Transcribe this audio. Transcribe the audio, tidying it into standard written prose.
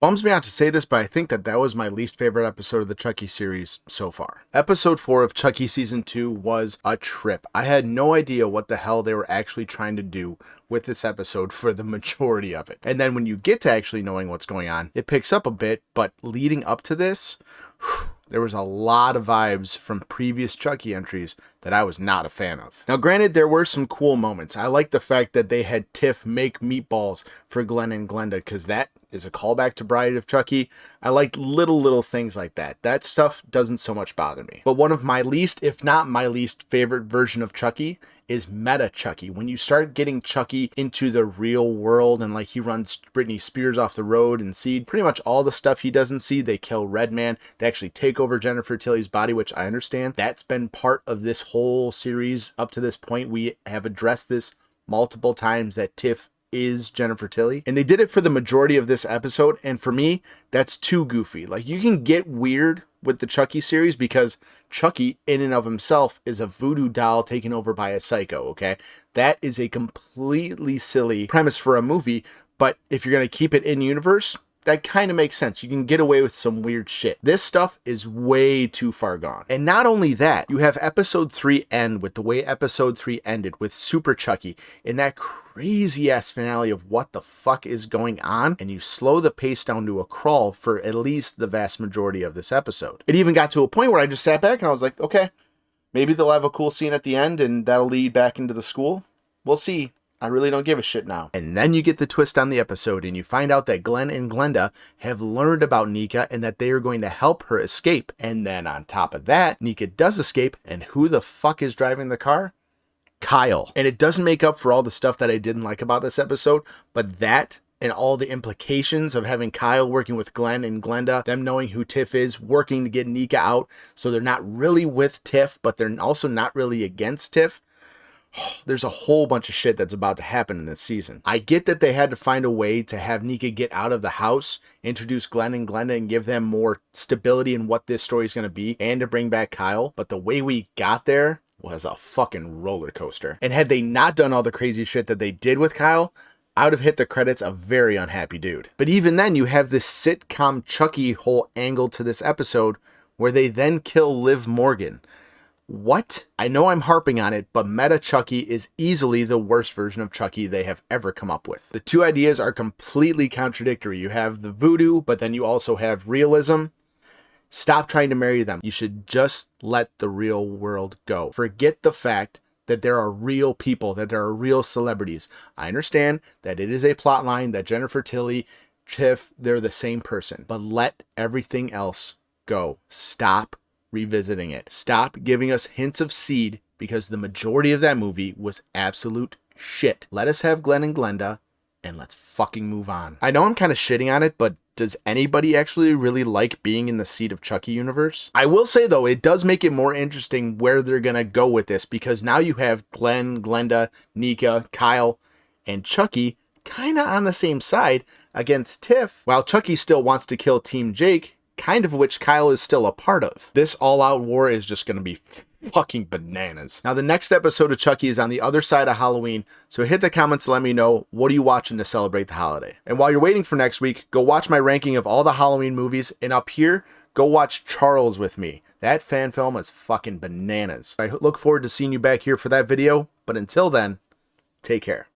Bums me out to say this, but I think that was my least favorite episode of the Chucky series so far. Episode 4 of Chucky Season 2 was a trip. I had no idea what the hell they were actually trying to do with this episode for the majority of it. And then when you get to actually knowing what's going on, it picks up a bit, but leading up to this, there was a lot of vibes from previous Chucky entries that I was not a fan of. Now, granted, there were some cool moments. I like the fact that they had Tiff make meatballs for Glenn and Glenda, because that is a callback to Bride of Chucky. I like little things like that. That stuff doesn't so much bother me. But one of my least, if not my least favorite version of Chucky is Meta Chucky. When you start getting Chucky into the real world and like he runs Britney Spears off the road and Seed, pretty much all the stuff he doesn't see, they kill Redman. They actually take over Jennifer Tilly's body, which I understand. That's been part of this whole series up to this point. We have addressed this multiple times that Tiff is Jennifer Tilly, and they did it for the majority of this episode, and for me that's too goofy. Like, you can get weird with the Chucky series because Chucky in and of himself is a voodoo doll taken over by a psycho, okay? That is a completely silly premise for a movie, but if you're going to keep it in universe, that kind of makes sense. You can get away with some weird shit. This stuff is way too far gone. And not only that, you have episode 3 end with the way episode 3 ended with Super Chucky in that crazy ass finale of what the fuck is going on, and you slow the pace down to a crawl for at least the vast majority of this episode. It even got to a point where I just sat back and I was like, okay, maybe they'll have a cool scene at the end and that'll lead back into the school. We'll see. I really don't give a shit now. And then you get the twist on the episode and you find out that Glenn and Glenda have learned about Nika and that they are going to help her escape. And then on top of that, Nika does escape, and who the fuck is driving the car? Kyle. And it doesn't make up for all the stuff that I didn't like about this episode, but that and all the implications of having Kyle working with Glenn and Glenda, them knowing who Tiff is, working to get Nika out, so they're not really with Tiff, but they're also not really against Tiff. There's a whole bunch of shit that's about to happen in this season. I get that they had to find a way to have Nika get out of the house, introduce Glenn and Glenda, and give them more stability in what this story is going to be, and to bring back Kyle. But the way we got there was a fucking roller coaster. And had they not done all the crazy shit that they did with Kyle, I would have hit the credits a very unhappy dude. But even then, you have this sitcom Chucky whole angle to this episode where they then kill Liv Morgan. What? I know I'm harping on it, but Meta Chucky is easily the worst version of Chucky they have ever come up with. The two ideas are completely contradictory. You have the voodoo, but then you also have realism. Stop trying to marry them. You should just let the real world go. Forget the fact that there are real people, that there are real celebrities. I understand that it is a plot line that Jennifer Tilly, Tiff, they're the same person, but let everything else go. Stop revisiting it. Stop giving us hints of Seed, because the majority of that movie was absolute shit. Let us have Glenn and Glenda, and let's fucking move on. I know I'm kind of shitting on it, but does anybody actually really like being in the Seed of Chucky universe? I will say though, it does make it more interesting where they're gonna go with this, because now you have Glenn, Glenda, Nika, Kyle, and Chucky kind of on the same side against Tiff, while Chucky still wants to kill Team Jake, kind of which Kyle is still a part of. This all-out war is just going to be fucking bananas. Now, the next episode of Chucky is on the other side of Halloween, so hit the comments to let me know, what are you watching to celebrate the holiday? And while you're waiting for next week, go watch my ranking of all the Halloween movies, and up here, go watch Charles with me. That fan film is fucking bananas. I look forward to seeing you back here for that video, but until then, take care.